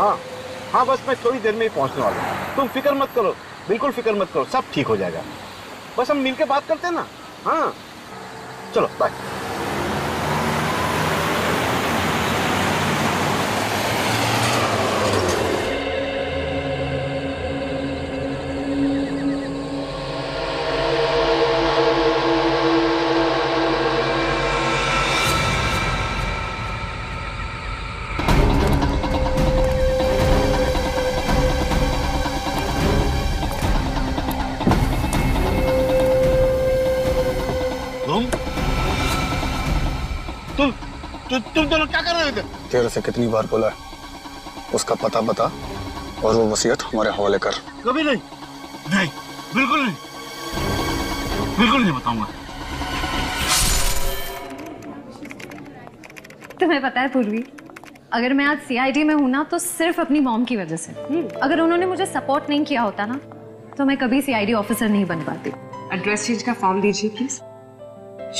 हाँ हाँ, बस मैं थोड़ी देर में ही पहुंचने वाला हूँ। तुम फिक्र मत करो, बिल्कुल फिक्र मत करो, सब ठीक हो जाएगा। बस हम मिलके बात करते हैं ना। हाँ चलो बाय। तुम दोनों क्या कर रहे थे? तेरे से कितनी बार बोला है, उसका पता बता और वो वसीयत हमारे हवाले कर। कभी नहीं, नहीं, बिल्कुल नहीं, बिल्कुल नहीं बताऊंगा। तुम्हें पता है पूर्वी, अगर मैं आज सीआईडी में हूं ना तो सिर्फ अपनी मॉम की वजह से। अगर उन्होंने मुझे सपोर्ट नहीं किया होता ना तो मैं कभी सीआईडी ऑफिसर नहीं बन पाती। एड्रेस चेंज का फॉर्म दीजिए प्लीज।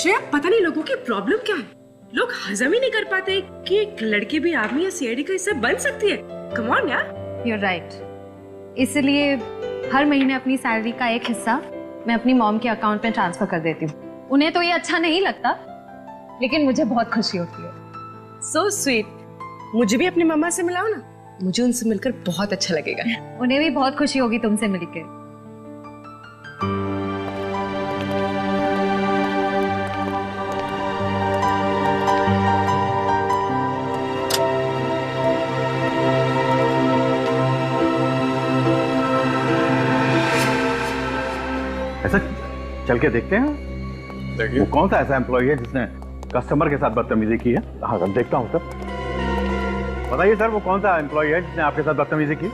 श्रेया, पता नहीं लोगों की प्रॉब्लम क्या है, लोग हजम ही नहीं कर पाते कि एक लड़की भी आर्मी या सीआईडी का हिस्सा बन सकती है। कम ऑन यार। You're right. इसलिए हर महीने अपनी सैलरी का एक हिस्सा मैं अपनी मॉम के अकाउंट में ट्रांसफर कर देती हूँ। उन्हें तो ये अच्छा नहीं लगता, लेकिन मुझे बहुत खुशी होती है। So sweet. मुझे भी अपनी मम्मा से मिलाओ ना, मुझे उनसे मिलकर बहुत अच्छा लगेगा। उन्हें भी बहुत खुशी होगी तुमसे मिलकर। ऐसा चल के देखते हैं। देखिए वो कौन सा ऐसा एम्प्लॉय है जिसने कस्टमर के साथ बदतमीजी की है? हाँ सर, देखता हूँ सर। बताइए सर, वो कौन सा एम्प्लॉय है जिसने आपके साथ बदतमीजी की?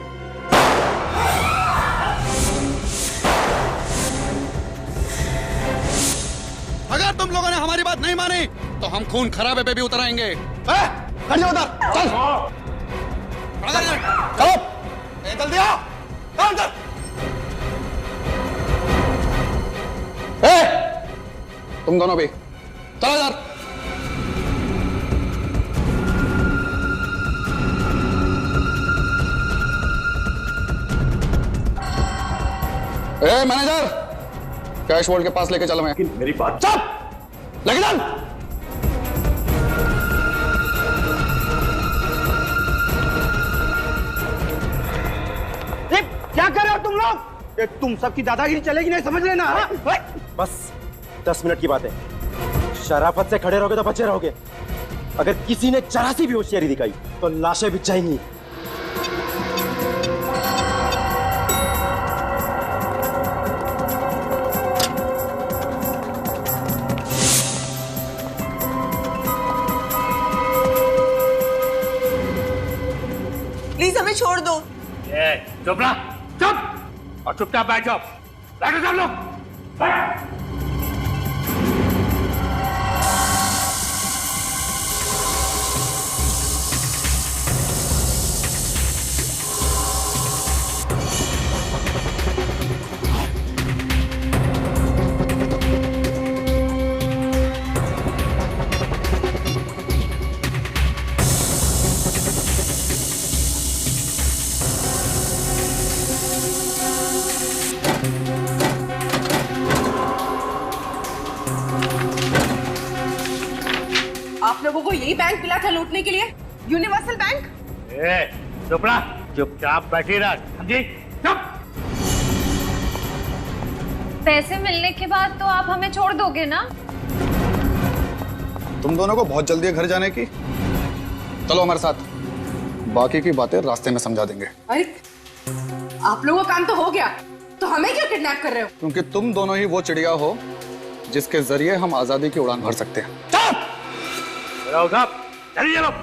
अगर तुम लोगों ने हमारी बात नहीं मानी तो हम खून खराबे पे भी उतर आएंगे। खड़ जाओ उधर, चल। चलो, जल्दी आओ। अंदर। तुम दोनों भी चलो इधर। मैनेजर, कैश वॉल्ट के पास लेके चलो। मैं मेरी बात चुप, लेके चल। क्या कर रहे हो तुम लोग? तुम सबकी दादागिरी चलेगी नहीं, समझ लेना। बस 10 मिनट की बात है, शराफत से खड़े रहोगे तो बचे रहोगे। अगर किसी ने जरा सी भी होशियारी दिखाई तो लाशें बिछ जाएंगी। प्लीज हमें छोड़ दो। चुप रहा, चुप, और चुपचाप बैठ जाओ। बैठो सब लोग, बैठ। आप लोगों को यही बैंक मिला था लूटने के लिए, यूनिवर्सल बैंक? चुप रहा, चुपचाप बैठी रह, समझी? चुप। पैसे मिलने के बाद तो आप हमें छोड़ दोगे ना? तुम दोनों को बहुत जल्दी है घर जाने की, चलो हमारे साथ, बाकी की बातें रास्ते में समझा देंगे। अरे आप लोगों का काम तो हो गया, तो हमें क्यों किडनैप कर रहे हो? क्योंकि तुम दोनों ही वो चिड़िया हो जिसके जरिए हम आजादी की उड़ान भर सकते हैं। साहब, चलिए लोग।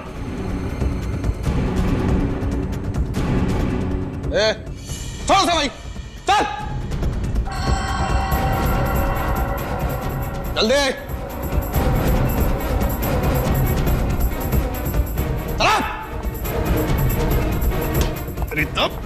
छोड़ो से भाई, चल जल्दी चला। अरे तब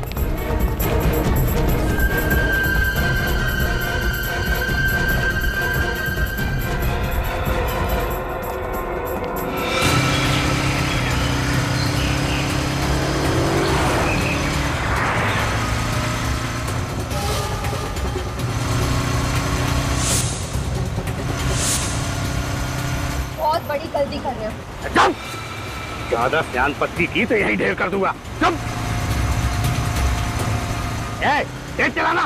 ज्यादा सियान पत्ती की तो यही ढेर कर दूंगा। चुप! तेज चलाना।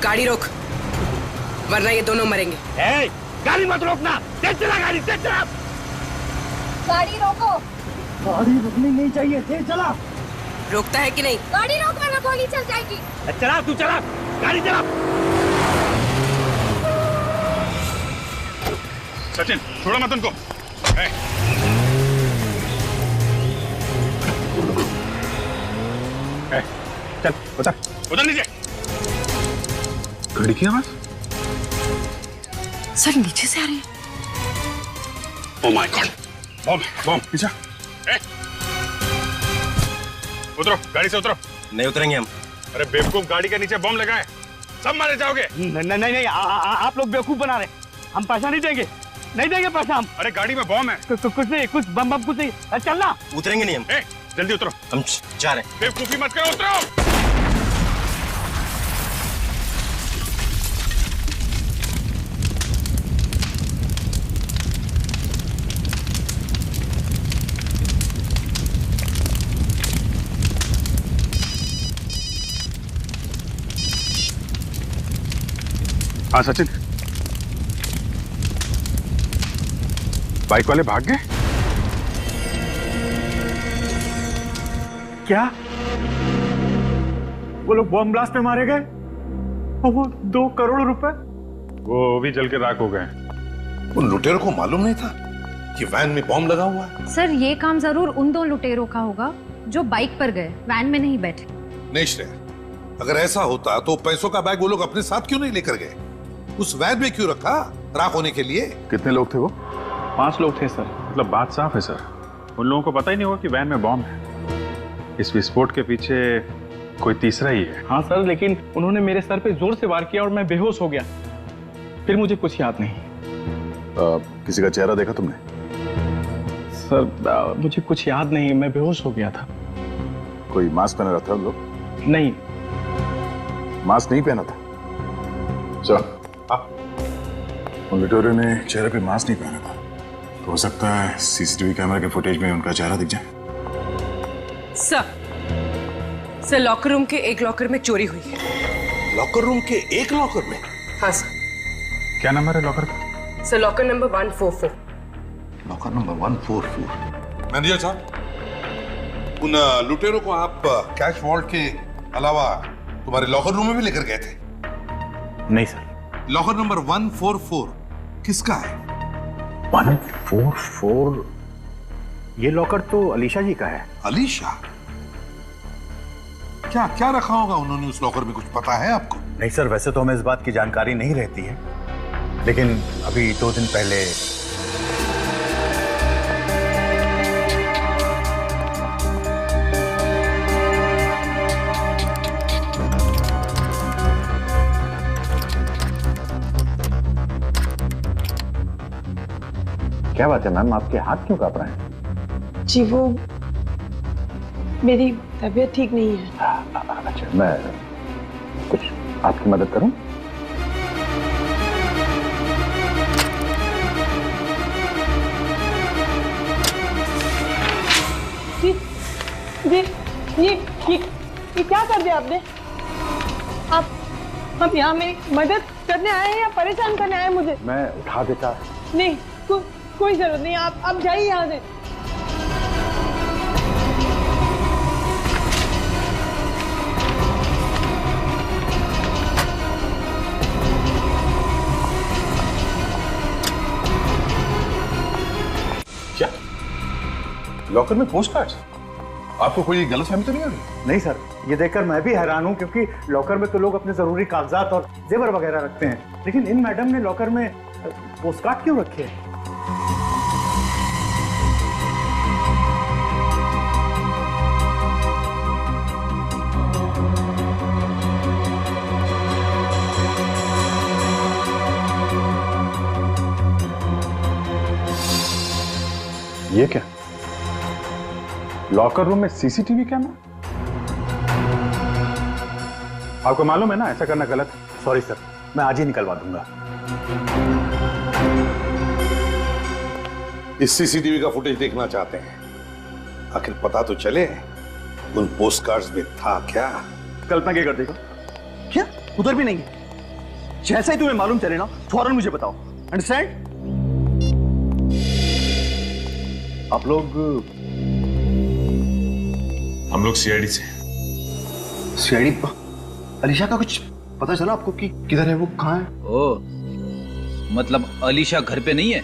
गाड़ी रोक, वरना ये दोनों मरेंगे। गाड़ी मत रोकना, तेज चला गाड़ी, तेज चला। गाड़ी रोको। गाड़ी रुकनी नहीं चाहिए, तेज चला। रोकता है कि नहीं? गाड़ी रोक वरना गोली चल जाएगी। चला, तू चला, गाड़ी चला। सचिन छोड़ो मत उनको। चल उतर। उधर नीचे। घड़ी की आवाज। सर नीचे से आ रही है। ओह माय गॉड, बम बम पीछा। उतरो, गाड़ी से उतरो। नहीं उतरेंगे हम। अरे बेवकूफ, गाड़ी के नीचे बम लगा है, सब मारे जाओगे। नहीं, आप लोग बेवकूफ बना रहे। हम पैसा नहीं देंगे, नहीं देंगे पैसा हम। अरे गाड़ी में बम है। कुछ नहीं, कुछ बम कुछ नहीं। चलना। उतरेंगे नहीं हम। जल्दी उतरो। हम जा रहे हैं। बेवकूफी मत करो, उतरो। हाँ सचिन, बाइक वाले भाग गए क्या? वो लोग बॉम्ब ब्लास्ट में मारे गए और वो 2 करोड़ रुपए? वो भी जल के राख हो गए। उन लुटेरों को मालूम नहीं था कि वैन में बॉम्ब लगा हुआ है। सर ये काम जरूर उन 2 लुटेरों का होगा जो बाइक पर गए, वैन में नहीं बैठे। नहीं श्रेया, अगर ऐसा होता तो पैसों का बैग वो लोग अपने साथ क्यों नहीं लेकर गए? उस वैन में क्यों रखा? राख होने के लिए। कितने लोग थे वो? 5 लोग थे सर। मतलब बात साफ है सर, उन लोगों को पता ही नहीं होगा कि वैन में बॉम्ब है। इस विस्फोट के पीछे कोई तीसरा ही है। हाँ सर, लेकिन उन्होंने मेरे सर पे जोर से वार किया और मैं बेहोश हो गया। फिर मुझे कुछ याद नहीं। किसी का चेहरा देखा तुमने? सर मुझे कुछ याद नहीं, मैं बेहोश हो गया था। कोई मास्क पहना रहा था उन लोग? नहीं। मास्क नहीं पहना था? चलो, उन लुटेरों ने चेहरे पे मास्क नहीं पहना था, तो हो सकता है सीसीटीवी कैमरा के फुटेज में उनका चेहरा दिख जाए। सर लॉकर रूम के एक लॉकर में चोरी हुई है। लॉकर रूम के एक लॉकर में? हाँ सर। क्या नंबर है लॉकर का? Sir locker number 144। Locker number 144। Manager साहब, उन लुटेरों को आप कैश वॉल्ट के अलावा तुम्हारे लॉकर रूम में भी लेकर गए थे? नहीं सर। लॉकर नंबर 144 किसका है? 144? ये लॉकर तो अलीशा जी का है। अलीशा? क्या क्या रखा होगा उन्होंने उस लॉकर में, कुछ पता है आपको? नहीं सर, वैसे तो हमें इस बात की जानकारी नहीं रहती है, लेकिन अभी 2 दिन पहले क्या बात है मैम, आपके हाथ क्यों कांप रहे हैं? जी वो मेरी तबीयत ठीक नहीं है। अच्छा, मैं कुछ आपकी मदद करूं? जी ये क्या कर दिया आपने? आप यहाँ मेरी मदद करने आए हैं या परेशान करने आए हैं मुझे? मैं उठा देता। नहीं, कोई जरूरत नहीं, आप जाइए यहाँ से। क्या लॉकर में पोस्ट कार्ड? आपको कोई गलतफहमी तो नहीं हो रही? नहीं सर, ये देखकर मैं भी हैरान हूं, क्योंकि लॉकर में तो लोग अपने जरूरी कागजात और जेवर वगैरह रखते हैं, लेकिन इन मैडम ने लॉकर में पोस्ट कार्ड क्यों रखे हैं? ये क्या? लॉकर रूम में सीसीटीवी कैमरा? आपको मालूम है ना ऐसा करना गलत है। सॉरी सर, मैं आज ही निकलवा दूंगा। इस सीसीटीवी का फुटेज देखना चाहते हैं। आखिर पता तो चले उन पोस्ट कार्ड्स में था क्या। कल्पना क्या कर देगा? क्या उधर भी नहीं है? जैसा ही तुम्हें मालूम चले ना फौरन मुझे बताओ, अंडरस्टैंड? आप लोग? हम लोग सीआईडी से। सीआईडी? अलीशा का कुछ पता चला आपको कि किधर है वो, कहाँ है? ओ, मतलब अलीशा घर पे नहीं है?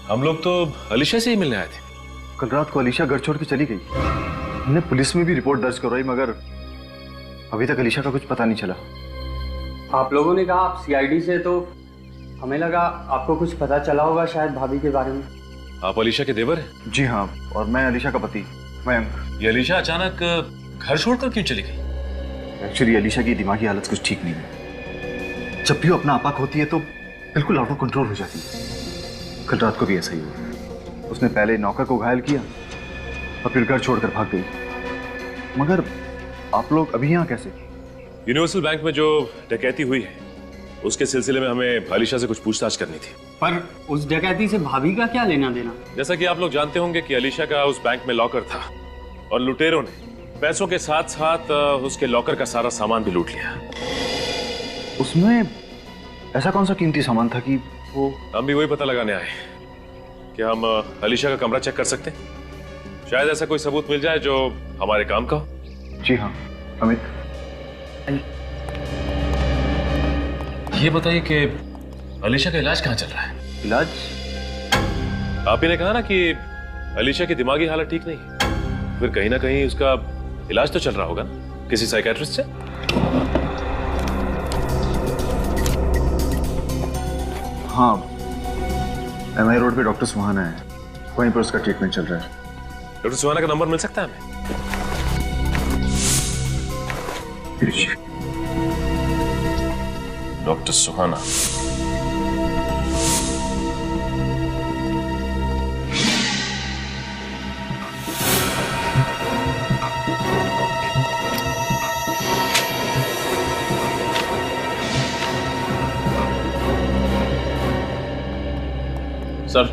हम लोग तो अलीशा से ही मिलने आए थे। कल रात को अलीशा घर छोड़ के चली गई। हमने पुलिस में भी रिपोर्ट दर्ज करवाई मगर अभी तक अलीशा का कुछ पता नहीं चला। आप लोगों ने कहा आप सीआईडी से, तो हमें लगा आपको कुछ पता चला होगा शायद भाभी के बारे में। आप अलीशा के देवर हैं? जी हाँ, और मैं अलीशा का पति मयंक। ये अलीशा अचानक घर छोड़कर क्यों चली गई? एक्चुअली अलीशा की दिमागी हालत कुछ ठीक नहीं है। जब भी वो अपना आपा होती है तो बिल्कुल आउट ऑफ कंट्रोल हो जाती है। कल रात को भी ऐसा ही हुआ। उसने पहले नौकर को घायल किया और फिर घर छोड़कर भाग गई। मगर आप लोग अभी यहाँ कैसे? यूनिवर्सल बैंक में जो डकैती हुई है उसके सिलसिले में हमें अलीशा से कुछ पूछताछ करनी थी। पर उस डकैती से भाभी का क्या लेना देना? जैसा कि आप लोग जानते होंगे कि अलीशा का उस बैंक में लॉकर था और लुटेरों ने पैसों के साथ साथ उसके लॉकर का सारा सामान भी लूट लिया। उसमें ऐसा कौन सा कीमती सामान था कि वो? हम भी वही पता लगाने आए कि हम अलीशा का कमरा चेक कर सकते हैं। शायद ऐसा कोई सबूत मिल जाए जो हमारे काम का हो। जी हाँ अमित। ये बताइए कि अलीशा का इलाज कहाँ चल रहा है? इलाज? आप ही ने कहा ना कि अलीशा की दिमागी हालत ठीक नहीं है, फिर कहीं ना कहीं उसका इलाज तो चल रहा होगा ना किसी साइकियाट्रिस्ट से? हाँ, एमआई रोड पे डॉक्टर सुहाना है, वहीं पर उसका ट्रीटमेंट चल रहा है। डॉक्टर सुहाना का नंबर मिल सकता है हमें? डॉक्टर सुहाना। सर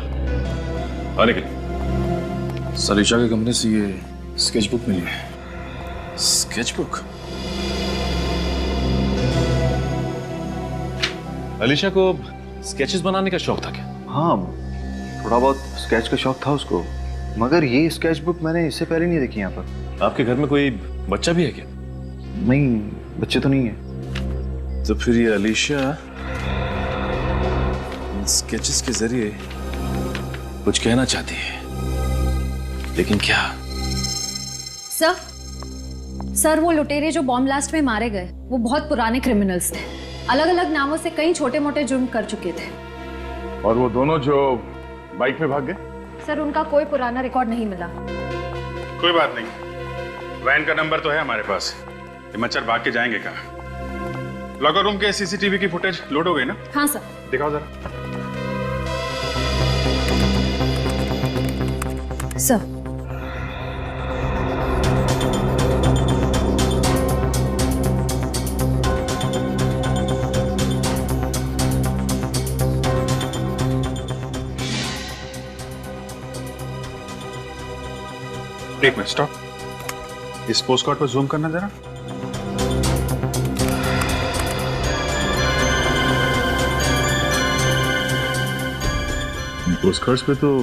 आने के लिए। सर अलीशा के कमरे से ये स्केचबुक मिली है। स्केचबुक? अलीशा को स्केचेस बनाने का शौक था क्या? हाँ, थोड़ा बहुत स्केच का शौक था उसको, मगर ये स्केचबुक मैंने इससे पहले नहीं देखी यहाँ पर। आपके घर में कोई बच्चा भी है क्या? नहीं, बच्चे तो नहीं है। तो फिर ये अलीशा इन स्केचेस के जरिए कुछ कहना चाहती है, लेकिन क्या? सर वो लुटेरे जो बॉम्ब ब्लास्ट में मारे गए वो बहुत पुराने क्रिमिनल्स थे। अलग अलग नामों से कई छोटे मोटे जुर्म कर चुके थे। और वो दोनों जो बाइक में भाग गए? सर उनका कोई पुराना रिकॉर्ड नहीं मिला। कोई बात नहीं, वैन का नंबर तो है हमारे पास। ये मच्छर भाग के जाएंगे कहाँ? लॉकर रूम के सीसीटीवी की फुटेज लोड हो गई ना? हाँ सर। दिखाओ जरा। सर एक मिनट स्टॉप। इस पोस्ट कार्ड पर जूम करना जरा। पोस्ट कार्ड्स पे तो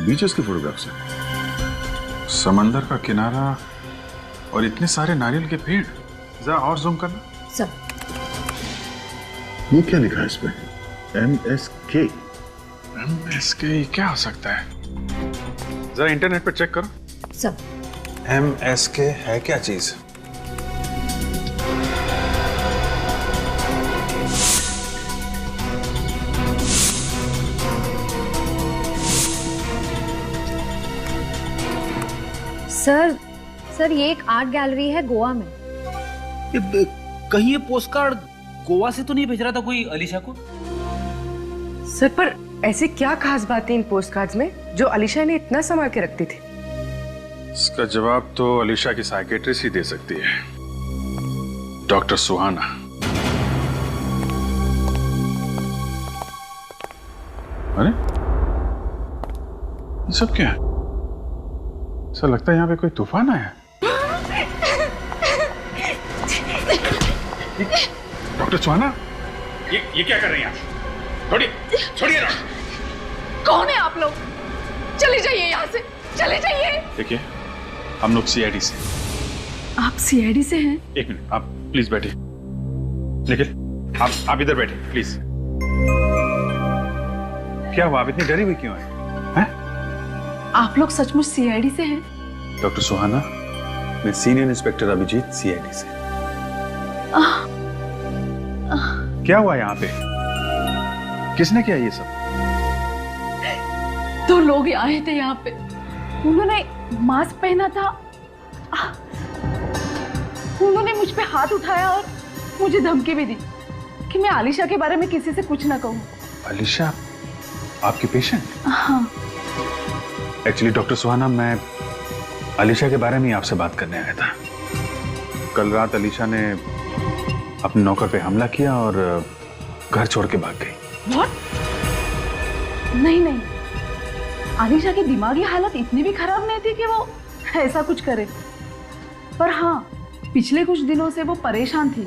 बीचेस की फोटोग्राफ्स हैं। समंदर का किनारा और इतने सारे नारियल के पेड़। जरा और जूम करना। सर ये क्या लिखा है इस पे? MSK। MSK क्या हो सकता है? जरा इंटरनेट पर चेक करो। सर MSK है क्या चीज? सर ये एक आर्ट गैलरी है गोवा में। कहीं ये पोस्ट कार्ड गोवा से तो नहीं भेज रहा था कोई अलीशा को? सर पर ऐसी क्या खास बात है इन पोस्ट कार्ड्स में जो अलीशा ने इतना संभाल के रखती थी? इसका जवाब तो अलीशा की साइकियाट्रिस्ट ही दे सकती है, डॉक्टर सुहाना। अरे ये सब क्या है? ऐसा लगता है यहाँ पे कोई तूफान आया। डॉक्टर सुहाना, ये क्या कर रही हैं आप? छोड़िए ना। कौन है आप लोग? चले जाइए यहाँ से, चले जाइए। देखिए, हम लोग सीआईडी से। आप सीआईडी से हैं? एक मिनट, आप प्लीज बैठिए। निखिल, आप इधर बैठिए प्लीज। क्या हुआ, आप इतनी डरी हुई क्यों है? आप लोग सचमुच सीआईडी से हैं? डॉक्टर सुहाना, मैं सीनियर इंस्पेक्टर अभिजीत, सीआईडी से। क्या हुआ यहाँ पे? किसने किया ये सब? दो लोग आए थे यहाँ पे, उन्होंने मास्क पहना था, उन्होंने मुझ पे हाथ उठाया और मुझे धमकी भी दी कि मैं आलिशा के बारे में किसी से कुछ ना कहूँ। आलिशा, आपकी पेशेंट? हाँ। एक्चुअली डॉक्टर सुहाना, मैं आलिशा के बारे में आपसे बात करने आया था। कल रात आलिशा ने अपने नौकर पे हमला किया और घर छोड़ के भाग गई। What? नहीं, आलिशा की दिमागी हालत इतनी भी खराब नहीं थी कि वो ऐसा कुछ करे, पर हाँ, पिछले कुछ दिनों से वो परेशान थी।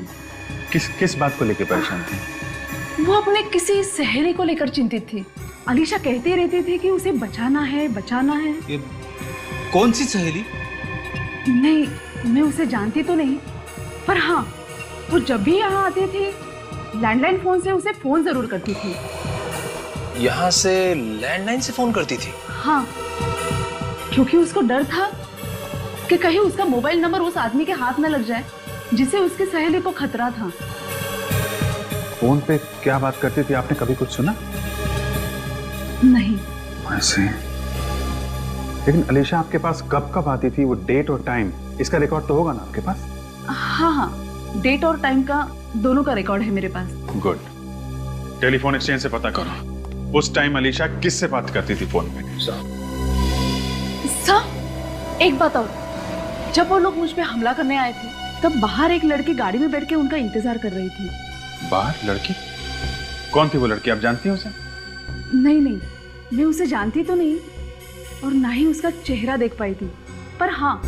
किस बात को लेकर परेशान थी? वो अपने किसी सहेली को लेकर चिंतित थी। आलिशा कहती रहती थी कि उसे बचाना है। ये कौन सी सहेली? नहीं, मैं उसे जानती तो नहीं, पर हाँ, वो जब भी यहाँ आती थी लैंडलाइन फोन से उसे फोन जरूर करती थी। यहाँ से लैंडलाइन से फोन करती थी? हाँ, क्योंकि उसको डर था कि कहीं उसका मोबाइल नंबर उस आदमी के हाथ न लग जाए जिसे उसकी सहेली को खतरा था। फोन पे क्या बात करती थी, आपने कभी कुछ सुना? नहीं। ऐसे? लेकिन अलीशा आपके पास कब आती थी, वो डेट और टाइम, इसका रिकॉर्ड तो होगा ना आपके पास? हाँ, डेट और टाइम का दोनों का रिकॉर्ड है मेरे पास। गुड। टेलीफोन एक्सचेंज से पता करो, उस टाइम अलीशा किससे बात करती थी फोन में? सर, एक बात और, जब वो लोग मुझ पे हमला करने आए थे तब बाहर एक लड़की गाड़ी में बैठ के उनका इंतजार कर रही थी। बाहर लड़की? कौन थी वो लड़की, आप जानती हो उसे? नहीं, मैं उसे जानती तो नहीं और ना ही उसका चेहरा देख पाई थी, पर हाँ,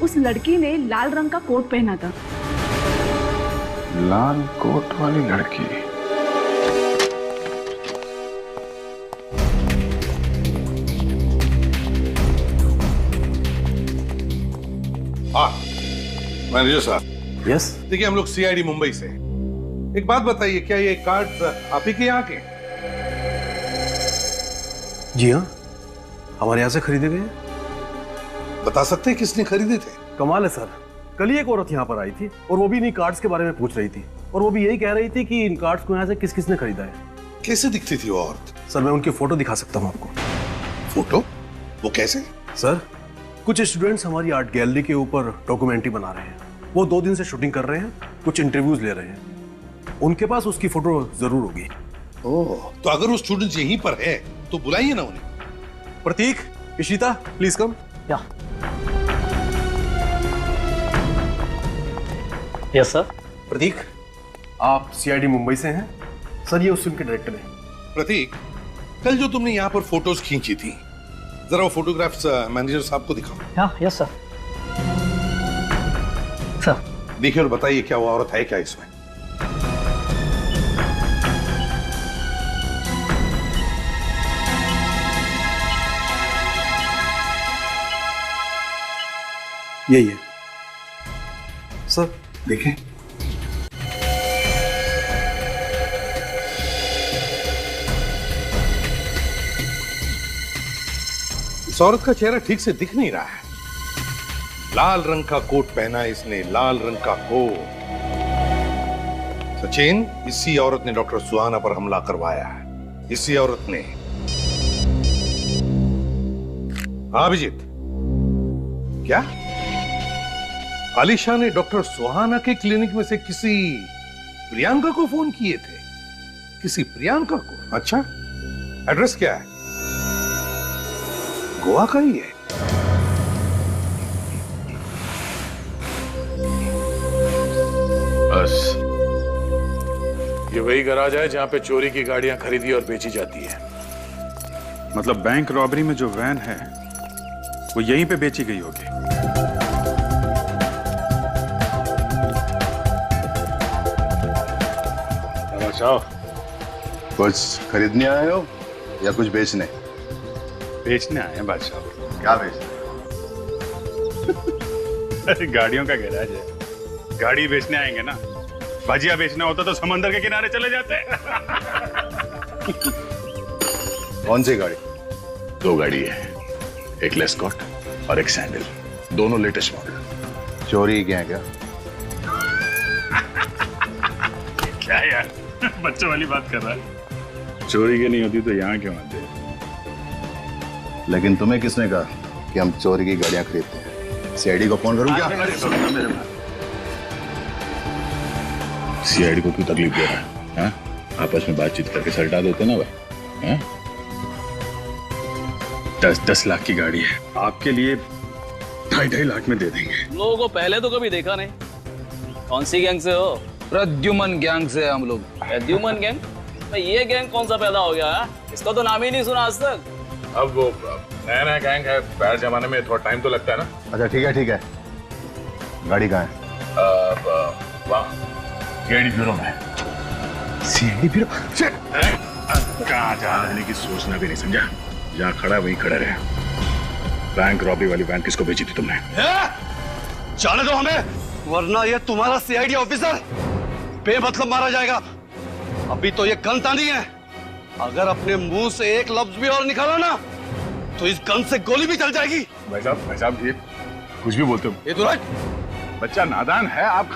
उस लड़की ने लाल रंग का कोट पहना था। लाल कोट वाली लड़की? हाँ, मैनेजर साहब। यस। देखिए, हम लोग सीआईडी मुंबई से। एक बात बताइए, क्या ये कार्ड आप ही के यहाँ के? जी हाँ, हमारे यहाँ से खरीदे गए। बता सकते हैं किसने खरीदे थे? कमाल है सर, कल ही एक औरत यहाँ पर आई थी और वो भी इन्हीं कार्ड्स के बारे में पूछ रही थी और वो भी यही कह रही थी कि इन कार्ड्स को यहाँ से किस किसने खरीदा है। कैसे दिखती थी वो औरत? सर, मैं उनकी फोटो दिखा सकता हूँ आपको। फोटो? वो कैसे? सर, कुछ स्टूडेंट्स हमारी आर्ट गैलरी के ऊपर डॉक्यूमेंट्री बना रहे हैं। वो 2 दिन से शूटिंग कर रहे हैं, कुछ इंटरव्यूज ले रहे हैं। उनके पास उसकी फोटो जरूर होगी। ओह, तो अगर वो स्टूडेंट्स यहीं पर है तो बुलाइए ना उन्हें। प्रतीक, इशिता, प्लीज कम। या। Yes sir. प्रतीक, आप सीआईडी मुंबई से हैं? सर, ये उस फिल्म के डायरेक्टर हैं। प्रतीक, कल जो तुमने यहाँ पर फोटोज खींची थी, जरा वो फोटोग्राफ्स मैनेजर साहब को दिखाओ। हाँ, यस सर। सर, देखिए और बताइए, क्या वो औरत है क्या इसमें? यही है सर, देखें। इस औरत का चेहरा ठीक से दिख नहीं रहा है। लाल रंग का कोट पहना है इसने, लाल रंग का कोट। सचिन, इसी औरत ने डॉक्टर सुहाना पर हमला करवाया है। इसी औरत ने। हाँ अभिजीत, क्या आलिशा ने डॉक्टर सुहाना के क्लिनिक में से किसी प्रियंका को फोन किए थे? किसी प्रियंका को? अच्छा, एड्रेस क्या है? गोवा का ही है। बस ये वही गैराज है जहां पे चोरी की गाड़ियां खरीदी और बेची जाती है। मतलब बैंक रॉबरी में जो वैन है वो यहीं पे बेची गई होगी। अच्छा, कुछ खरीदने आए हो या कुछ बेचने? बेचने आए हैं बादशाह। क्या बेचने? अरे गाड़ियों का गैराज है, गाड़ी बेचने आएंगे ना। भजिया बेचना होता तो समंदर के किनारे चले जाते। कौन सी गाड़ी? 2 गाड़ी है, एक लेस्कॉट और एक सैंडल, दोनों लेटेस्ट मॉडल। चोरी क्या है क्या? क्या यार, बच्चों वाली बात कर रहा है। चोरी की नहीं होती तो यहाँ क्यों आते? लेकिन तुम्हें किसने कहा कि हम चोरी की गाड़ियां खरीदते हैं? सीआईडी को फोन करूं क्या? सीआईडी को क्यों तकलीफ दे रहा है? हाँ? आपस में बातचीत करके सलटा देते ना भाई। हाँ? 10 लाख की गाड़ी है, आपके लिए 2.5 लाख में दे देंगे। लोगों को पहले तो कभी देखा नहीं। कौन सी गैंग से हो? प्रद्युमन गैंग से हम लोग। प्रद्युमन गैंग? भाई ये गैंग कौन सा पैदा हो गया है? इसका तो नाम ही नहीं सुना आज तक। अब वो नया गैंग है, पहले जमाने में थोड़ा टाइम तो लगता है ना। अच्छा ठीक है, गाड़ी कहाँ है? सीआईडी ब्यूरो में। CID bureau? कहाँ जाने की सोचना भी नहीं, समझा? जहाँ खड़ा वहीं खड़ा रहे। बैंक रॉबरी वाली वैन किसको भेजी थी तुमने? जाने दो हमें, वरना ये तुम्हारा सीआईडी ऑफिसर बेमतलब मारा जाएगा। अभी तो ये गन तानी है, अगर अपने मुंह से एक लफ्ज भी और निकाला ना तो इस गन से गोली भी चल जाएगी। भाई साहब ये कुछ भी बोलते हो। ये तो राइट, बच्चा नादान है आप।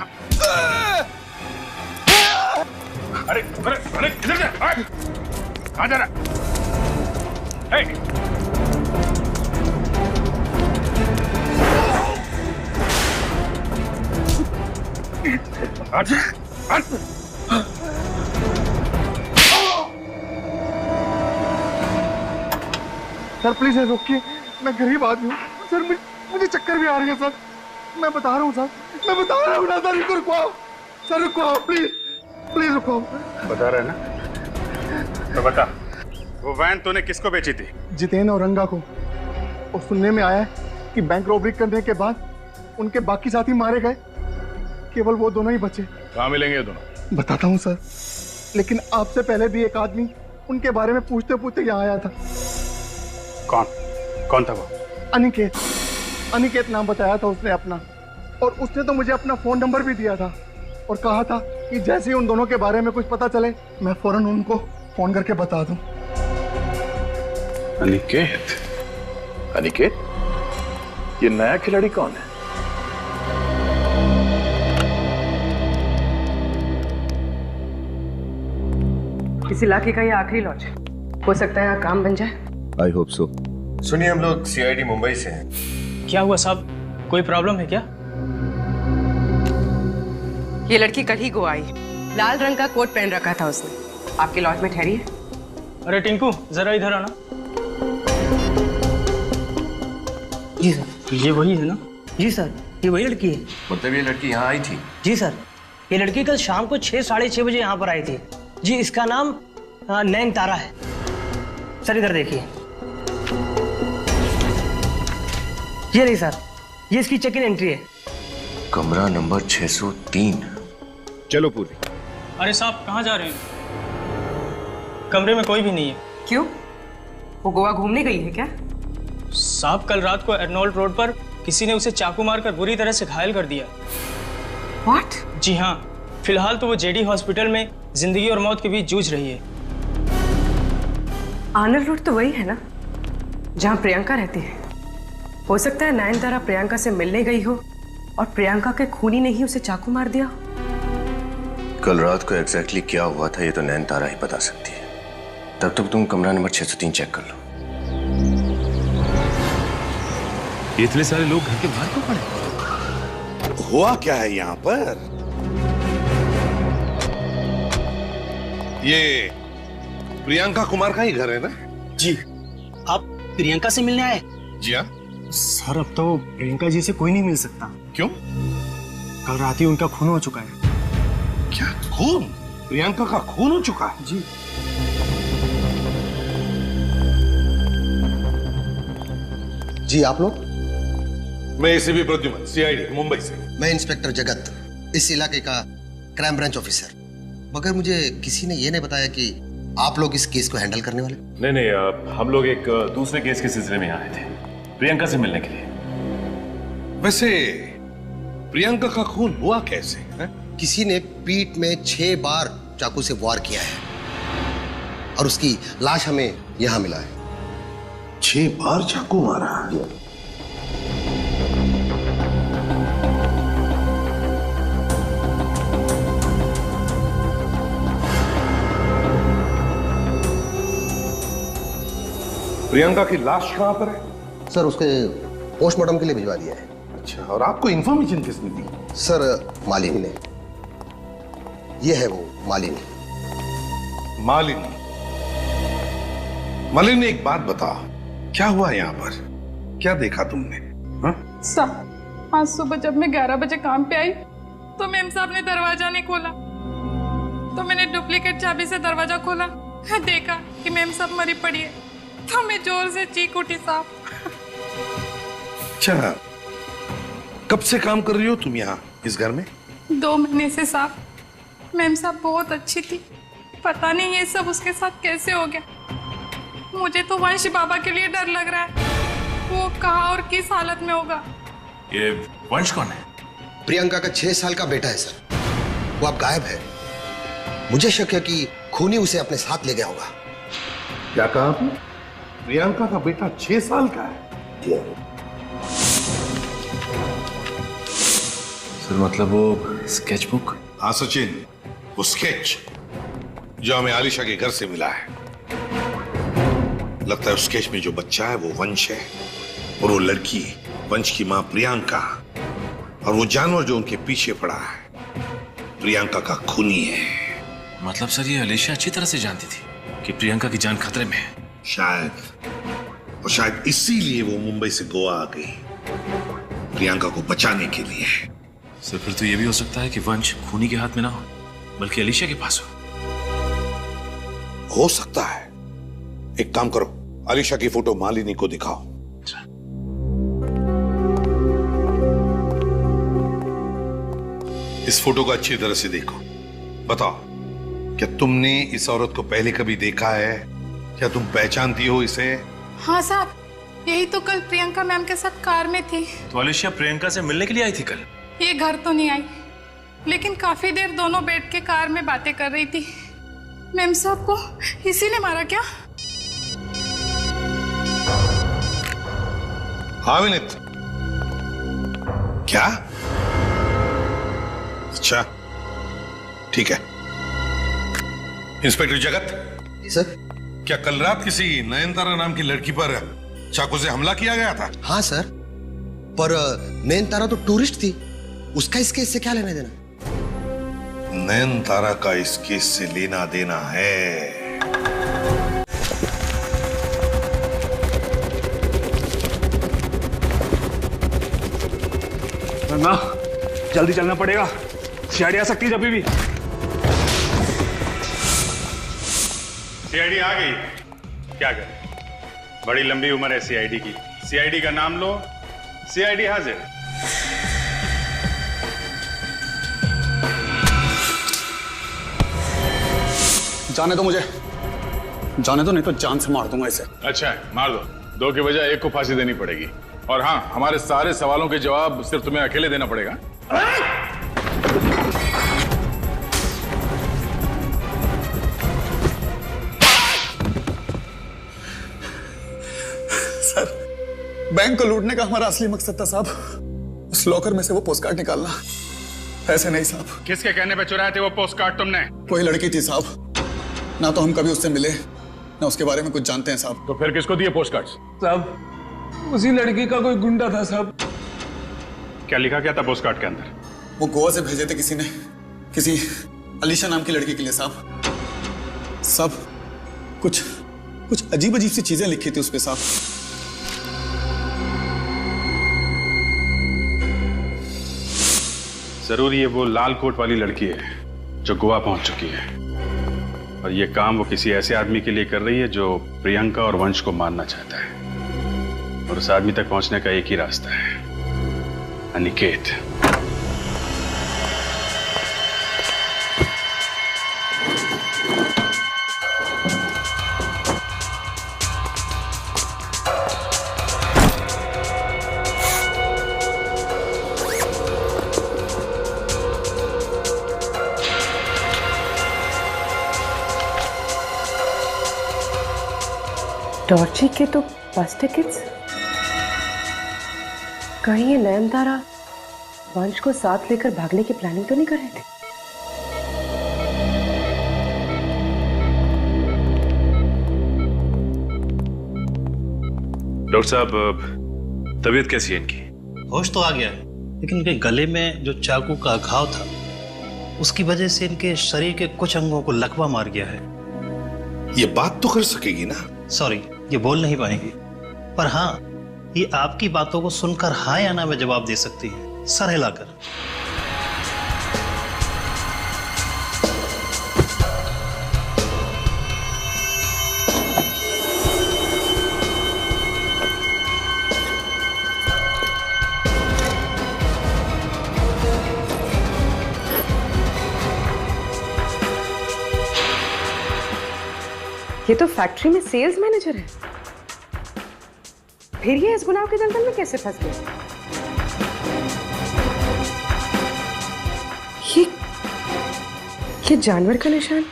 अरे इधर जा, कहाँ जा रहा? सर प्लीज रोकिए, मैं गरीब आदमी हूँ सर, मुझे चक्कर भी आ रही है सर। मैं बता रहा हूँ सर, मैं बता रहा हूँ ना सर, इनको रुकवाओ सर, रुकवाओ प्लीज रुकवाओ। बता रहा है ना, तो बता, वो वैन तूने किसको बेची थी? जितेन और रंगा को। और सुनने में आया है कि बैंक रॉबरी करने के बाद उनके बाकी साथी मारे गए, केवल वो दोनों ही बचे। कहाँ मिलेंगे ये दोनों? बताता हूँ सर, लेकिन आपसे पहले भी एक आदमी उनके बारे में पूछते पूछते यहाँ आया था। कौन था वो? अनिकेत नाम बताया था उसने अपना, और उसने तो मुझे अपना फोन नंबर भी दिया था और कहा था कि जैसे ही उन दोनों के बारे में कुछ पता चले मैं फौरन उनको फोन करके बता दूं। अनिकेत, ये नया खिलाड़ी कौन है? इस इलाके का ये आखिरी लॉज है, हो सकता है यहाँ काम बन जाए। I hope so. सुनिए, हम लोग सीआईडी मुंबई से हैं। क्या हुआ साहब, कोई प्रॉब्लम है क्या? ये लड़की कल ही गोवा आई, लाल रंग का कोट पहन रखा था उसने। आपके लॉज में ठहरी है। अरे टिंकू जरा इधर आना। जी सर, ये वही है ना? जी सर, ये वही लड़की है। मतलब ये लड़की यहाँ आई थी? जी सर, ये लड़की कल शाम को 6 साढ़े 6 बजे यहाँ पर आई थी। जी, इसका नाम नैन तारा है। सर इधर देखिए, ये नहीं सर, ये इसकी चेक इन एंट्री है। कमरा नंबर 603। चलो पूरी। अरे साहब कहाँ जा रहे हैं? कमरे में कोई भी नहीं है। क्यों, वो गोवा घूमने गई है क्या? साहब कल रात को अर्नोल्ड रोड पर किसी ने उसे चाकू मारकर बुरी तरह से घायल कर दिया। What? जी हाँ, फिलहाल तो वो जेडी हॉस्पिटल में जिंदगी और मौत के बीच जूझ रही है। आर्नल्ड रोड तो वही है ना जहाँ प्रियंका रहती है। हो सकता है नयनतारा प्रियंका से मिलने गई हो और प्रियंका के खूनी ने ही उसे चाकू मार दिया। कल रात को एग्जैक्टली क्या हुआ था ये तो नयनतारा ही बता सकती है। तब तक तुम कमरा नंबर 603 चेक कर लो। इतने सारे लोग घर के बाहर क्यों खड़े? हुआ क्या है यहाँ पर? ये प्रियंका कुमार का ही घर है ना? जी, आप प्रियंका से मिलने आए? जी हाँ सर, अब तो प्रियंका जी से कोई नहीं मिल सकता। क्यों? कल रात ही उनका खून हो चुका है। क्या खून? प्रियंका का खून हो चुका है? जी। जी आप लोग? मैं एसीपी प्रद्युमन, सीआईडी मुंबई से। मैं इंस्पेक्टर जगत, इस इलाके का क्राइम ब्रांच ऑफिसर। मगर मुझे किसी ने ये नहीं बताया कि आप लोग इस केस को हैंडल करने वाले। नहीं, हम लोग एक दूसरे केस के सिलसिले में आए थे, प्रियंका से मिलने के लिए। वैसे प्रियंका का खून हुआ कैसे है? किसी ने पीठ में 6 बार चाकू से वार किया है और उसकी लाश हमें यहां मिला है। 6 बार चाकू मारा? प्रियंका की लाश कहां पर है? सर उसके पोस्टमार्टम के लिए भिजवा दिया है। अच्छा, और आपको इंफॉर्मेशन किसने दी? सर मालिनी ने। ये है वो मालिनी। मालिनी एक बात बता, क्या हुआ यहाँ पर? क्या देखा तुमने? साहब, आज सुबह जब मैं 11 बजे काम पे आई तो मेम साहब ने दरवाजा नहीं खोला, तो मैंने डुप्लीकेट चाबी से दरवाजा खोला, देखा कि मेम साहब मरी पड़ी है, तो मैं जोर से चीख उठी साहब। अच्छा, कब से काम कर रही हो तुम यहाँ इस घर में? 2 महीने से साहब। मेम साहब बहुत अच्छी थी, पता नहीं ये सब उसके साथ कैसे हो गया। मुझे तो वंश बाबा के लिए डर लग रहा है, वो कहाँ और किस हालत में होगा। ये वंश कौन है? प्रियंका का 6 साल का बेटा है सर, वो अब गायब है। मुझे शक है कि खूनी उसे अपने साथ ले गया होगा। क्या कहा आपने? प्रियंका का बेटा 6 साल का है? सर मतलब वो स्केचबुक? हाँ सचिन, वो स्केच जो हमें आलिशा के घर से मिला है। लगता है उस स्केच में जो बच्चा है वो वंश है, और वो लड़की वंश की मां प्रियंका, और वो जानवर जो उनके पीछे पड़ा है प्रियंका का खूनी है। मतलब सर ये आलिशा अच्छी तरह से जानती थी कि प्रियंका की जान खतरे में है? शायद, और शायद इसीलिए वो मुंबई से गोवा आ गई प्रियंका को बचाने के लिए। सर फिर तो ये भी हो सकता है कि वंश खूनी के हाथ में ना हो बल्कि आलिशा के पास हो सकता है। एक काम करो, आलिशा की फोटो मालिनी को दिखाओ। इस फोटो को अच्छी तरह से देखो, बताओ क्या तुमने इस औरत को पहले कभी देखा है? क्या तुम पहचानती हो इसे? हाँ साहब, यही तो कल प्रियंका मैम के साथ कार में थी। तो आलिशा प्रियंका से मिलने के लिए आई थी कल? ये घर तो नहीं आई, लेकिन काफी देर दोनों बैठ के कार में बातें कर रही थी। मैम साहब को इसी ने मारा क्या? हाँ विनीत, क्या? अच्छा ठीक है। इंस्पेक्टर जगत। सर। क्या कल रात किसी नयनतारा नाम की लड़की पर चाकू से हमला किया गया था? हाँ सर, पर नयनतारा तो टूरिस्ट थी, उसका इस केस से क्या लेना देना? नयनतारा का इस केस से लेना देना है। ना जल्दी चलना पड़ेगा, सीआईडी आ सकती है जब भी। सीआईडी आ गई, क्या करें, बड़ी लंबी उम्र है सीआईडी की। सीआईडी का नाम लो, सीआईडी हाजिर। जाने दो मुझे, जाने दो, नहीं तो जान से मार दूंगा इसे। अच्छा है, मार दो, 2 की बजाय 1 को फांसी देनी पड़ेगी। और हाँ, हमारे सारे सवालों के जवाब सिर्फ तुम्हें अकेले देना पड़ेगा। सर, बैंक को लूटने का हमारा असली मकसद था साहब, उस लॉकर में से वो पोस्टकार्ड निकालना, पैसे नहीं साहब। किसके कहने पे चुराए थे वो पोस्टकार्ड तुमने? वही लड़की थी साहब, ना तो हम कभी उससे मिले ना उसके बारे में कुछ जानते हैं साहब। तो फिर किसको दिए पोस्टकार्ड? साहब, उसी लड़की का कोई गुंडा था साहब। क्या लिखा क्या था पोस्टकार्ड के अंदर? वो गोवा से भेजे थे किसी ने, किसी आलिशा नाम की लड़की के लिए साहब। सब कुछ अजीब सी चीजें लिखी थी उस पे साहब। जरूर ये वो लाल कोट वाली लड़की है जो गोवा पहुंच चुकी है, और ये काम वो किसी ऐसे आदमी के लिए कर रही है जो प्रियंका और वंश को मारना चाहता है। और उस आदमी तक पहुंचने का एक ही रास्ता है, अनिकेत। डॉर्ची के तो बस टिकट्स। कहीं ये नयनतारा वंश को साथ लेकर भागने की प्लानिंग तो नहीं कर रहे थे? डॉक्टर साहब, तबीयत कैसी है इनकी? होश तो आ गया है, लेकिन इनके गले में जो चाकू का घाव था उसकी वजह से इनके शरीर के कुछ अंगों को लकवा मार गया है। ये बात तो कर सकेगी ना? सॉरी, ये बोल नहीं पाएंगी, पर हाँ, ये आपकी बातों को सुनकर हाँ या ना में जवाब दे सकती है, सर हिलाकर। ये तो फैक्ट्री में सेल्स मैनेजर है, फिर ये इस गुनाह के दलदल में कैसे फंस गया? ये जानवर का निशान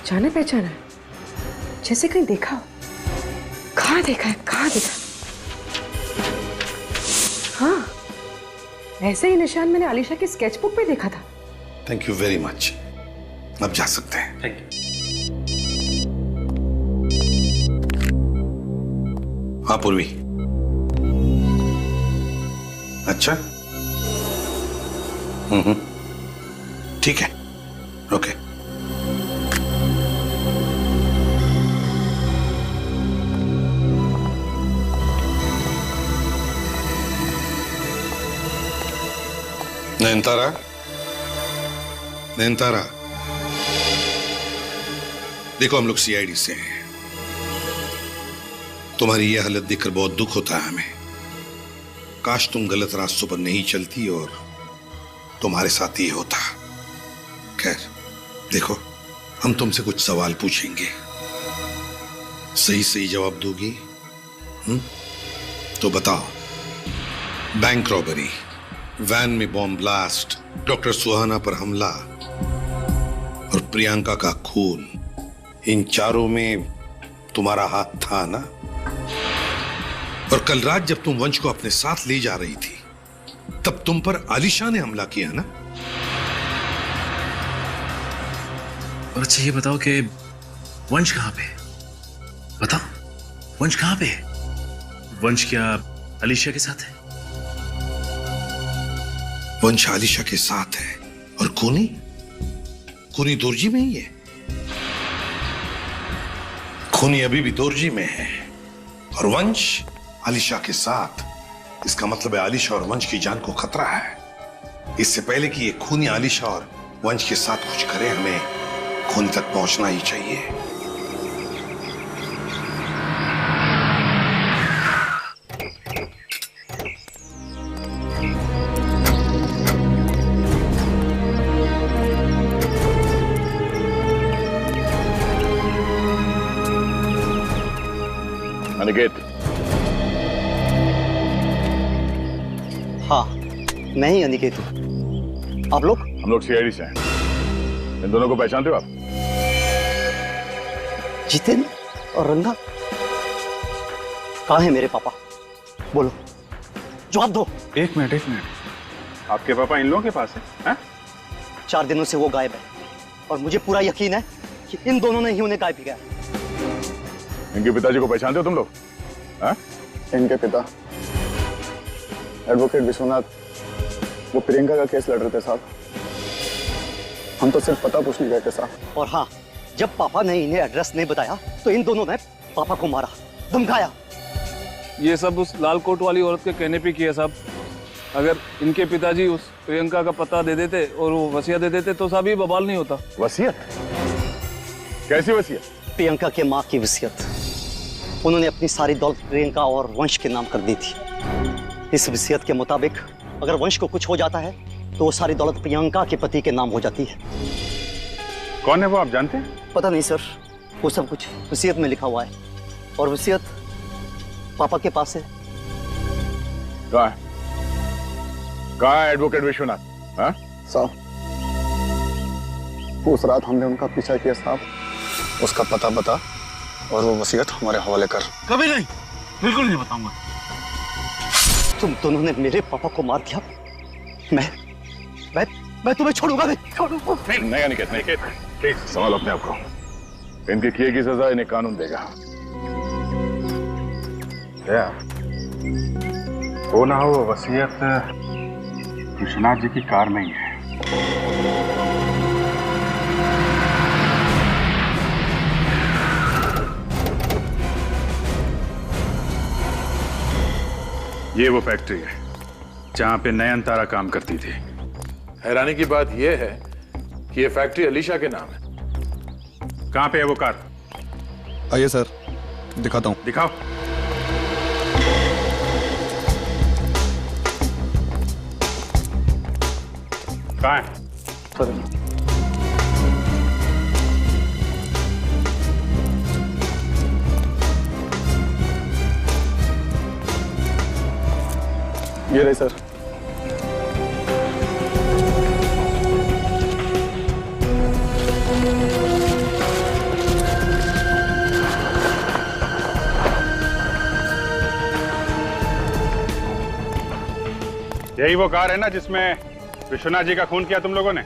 जाना पहचाना है, जैसे कहीं देखा हो। कहाँ देखा है, कहाँ देखा? हाँ, ऐसे ही निशान मैंने आलिशा की स्केचबुक पे देखा था। Thank you very much. अब जा सकते हैं। Thank you. हाँ पूर्वी। अच्छा, ठीक है, ओके। नयनतारा, नयनतारा, देखो हम लोग सीआईडी से हैं। तुम्हारी यह हालत देखकर बहुत दुख होता है हमें। काश तुम गलत रास्तों पर नहीं चलती और तुम्हारे साथ ये होता। खैर, देखो हम तुमसे कुछ सवाल पूछेंगे, सही सही जवाब दोगी? तो बताओ, बैंक रॉबरी, वैन में बॉम्ब ब्लास्ट, डॉक्टर सुहाना पर हमला और प्रियंका का खून, इन चारों में तुम्हारा हाथ था ना? और कल रात जब तुम वंश को अपने साथ ले जा रही थी, तब तुम पर आलिशा ने हमला किया ना? और अच्छा ये बताओ कि वंश कहां पे? बताओ, वंश कहां पे है? वंश क्या आलिशा के साथ है? वंश आलिशा के साथ है और खूनी? खूनी दोरजी में ही है। खूनी अभी भी दोरजी में है और वंश आलिशा के साथ। इसका मतलब है आलिशा और वंश की जान को खतरा है। इससे पहले कि ये खूनी आलिशा और वंश के साथ कुछ करे, हमें खून तक पहुंचना ही चाहिए। अनिकेत। हाँ, मैं ही अनिकेत हूँ। आप लोग? हम लोग सीआईडी से हैं। इन दोनों को पहचानते हो आप? जितेन और रंगा? कहाँ है मेरे पापा? बोलो, जवाब दो। एक मिनट। आपके पापा इन लोगों के पास है? 4 दिनों से वो गायब है और मुझे पूरा यकीन है कि इन दोनों ने ही उन्हें गायब किया। इनके पिताजी को पहचानते हो तुम लोग? इनके पिता एडवोकेट विश्वनाथ, वो प्रियंका का केस लड़ रहे थे साहब। हम तो सिर्फ पता पूछने गए थे साहब। और हाँ, जब पापा ने इन्हें एड्रेस नहीं बताया तो इन दोनों ने पापा को मारा, धमकाया। ये सब उस लाल कोट वाली औरत के कहने पे किया साहब। अगर इनके पिताजी उस प्रियंका का पता दे देते और वो वसीयत दे देते तो साहब ये बवाल नहीं होता। वसीयत? कैसी वसीयत? प्रियंका के माँ की वसीयत। उन्होंने अपनी सारी दौलत प्रियंका और वंश के नाम कर दी थी। इस वसीयत के मुताबिक अगर वंश को कुछ हो जाता है तो वो सारी दौलत प्रियंका के पति के नाम हो जाती है। कौन है वो, आप जानते हैं? पता नहीं सर, वो सब कुछ वसीयत में लिखा हुआ है और वसीयत पापा के पास है। कहाँ है एडवोकेट विश्वनाथ? हाँ साहब, उस रात हमने उनका पीछा किया साहब। उसका पता बता और वो वसीयत हमारे हवाले कर। कभी नहीं, बिल्कुल नहीं बताऊंगा। तुम दोनों ने मेरे पापा को मार दिया, मैं तुम्हें छोड़ूंगा नहीं। नहीं अनिकेत, प्लीज संभालो अपने आप को। इनके किए की सजा इन्हें कानून देगा। क्या हो ना हो, वसीयत विश्वनाथ जी की कार में ही है। ये वो फैक्ट्री है जहां पे नयन तारा काम करती थी। हैरानी की बात यह है कि ये फैक्ट्री अलीशा के नाम है। कहां पे है वो कार? आइए सर, दिखाता हूं। दिखाओ। कहां है? ये रही सर। यही वो कार है ना जिसमें विश्वनाथ जी का खून किया तुम लोगों ने?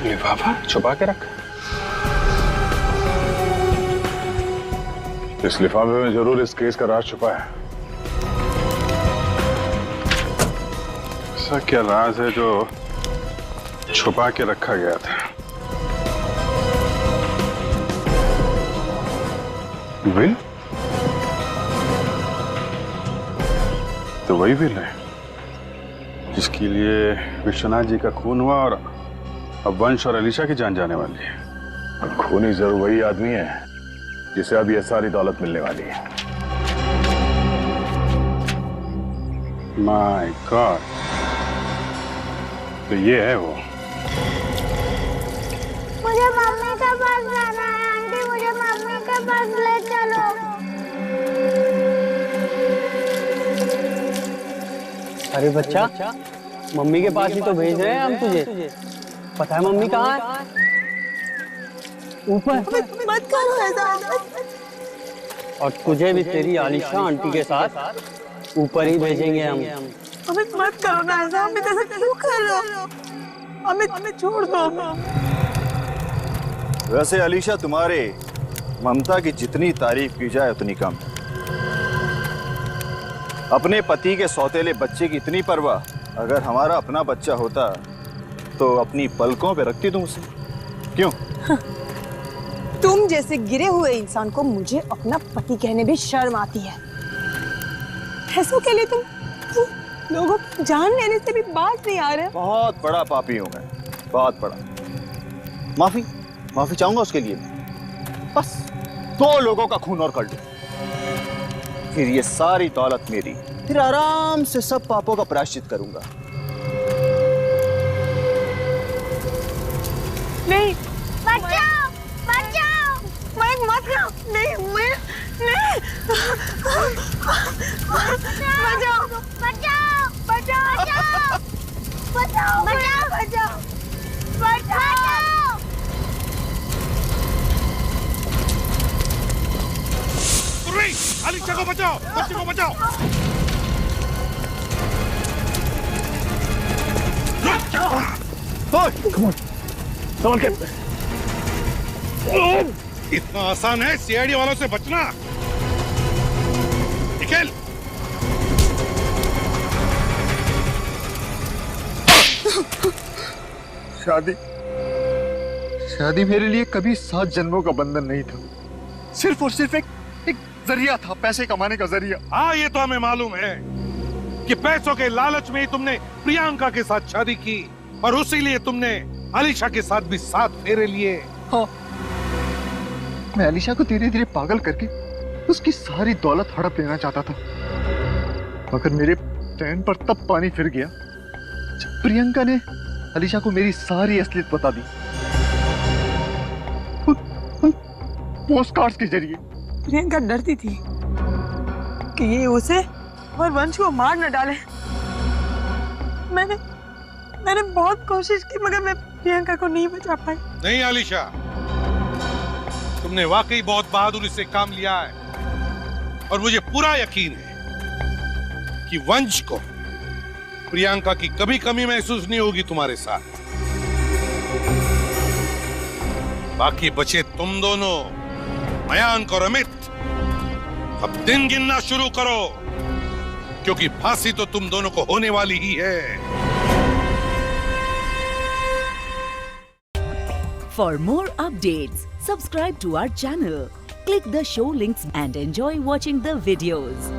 लिफाफा छुपा के रखा। इस लिफाफे में जरूर इस केस का राज छुपा है। ऐसा क्या राज है जो छुपा के रखा गया था? विल? तो वही विल है जिसके लिए विश्वनाथ जी का खून हुआ और अब वंश और अलीशा की जान जाने वाली है। खूनी जरूर वही आदमी है जिसे अब ये सारी दौलत मिलने वाली है। माय गॉड, तो ये है वो। मुझे मम्मी के पास जाना है आंटी, मुझे मम्मी के पास ले चलो। अरे बच्चा, मम्मी के पास ही तो भेज रहे हैं हम तुझे। पता है मम्मी कहाँ है? ऊपर। मत करो ऐसा। और तुझे भी तेरी आलिशा आंटी के साथ ऊपर ही भेजेंगे हम। अमित मत करो ना ऐसा, अमित ऐसा क्यों कर रहे हो? अमित छोड़ दो। वैसे अलीशा, तुम्हारे ममता की जितनी तारीफ की जाए उतनी कम। अपने पति के सौतेले बच्चे की इतनी परवाह अगर हमारा अपना बच्चा होता तो अपनी पलकों पे रखती तुम उसे। क्यों? तुम जैसे गिरे हुए इंसान को मुझे अपना पति कहने भी शर्म आती है। पैसों के लिए तुम लोगों की जान लेने से भी बात नहीं आ रहे। बहुत बड़ा पापी हूं मैं, बहुत बड़ा। माफी चाहूंगा उसके लिए। बस 2 लोगों का खून और कर दो, फिर ये सारी दौलत मेरी। फिर आराम से सब पापों का प्रायश्चित करूंगा। नहीं, बचाओ, बचाओ, मैं मत करो, नहीं, मैं नहीं, बचाओ, बचाओ, बचाओ, बचाओ, बचाओ, बचाओ। अलीशा को बचाओ, बच्चे को बचाओ। Come on. Someone get me. इतना आसान है सीआईडी वालों से बचना? निकल। शादी मेरे लिए कभी 7 जन्मों का बंधन नहीं था, सिर्फ और सिर्फ एक जरिया था, पैसे कमाने का जरिया। हाँ, ये तो हमें मालूम है कि पैसों के लालच में ही तुमने प्रियंका के साथ शादी की और उसी लिए तुमने अलीशा के साथ भी 7 फेरे लिए। हाँ, मैं अलीशा को धीरे धीरे पागल करके उसकी सारी दौलत हड़प लेना चाहता था, मगर मेरे प्लान पर तब पानी फिर गया जब प्रियंका ने अलीशा को मेरी सारी असलियत बता दी, पोस्ट कार्ड्स के जरिए। प्रियंका डरती थी कि ये उसे और वंश को मार न डाले। मैंने बहुत कोशिश की मगर मैं प्रियंका को नहीं बचा पाई। नहीं अलीशा, तुमने वाकई बहुत बहादुरी से काम लिया है और मुझे पूरा यकीन है कि वंश को प्रियंका की कभी कमी महसूस नहीं होगी तुम्हारे साथ। बाकी बचे तुम दोनों, मयांक और अमित, अब दिन गिनना शुरू करो क्योंकि फांसी तो तुम दोनों को होने वाली ही है। For more updates, subscribe to our channel, click the show links and enjoy watching the videos.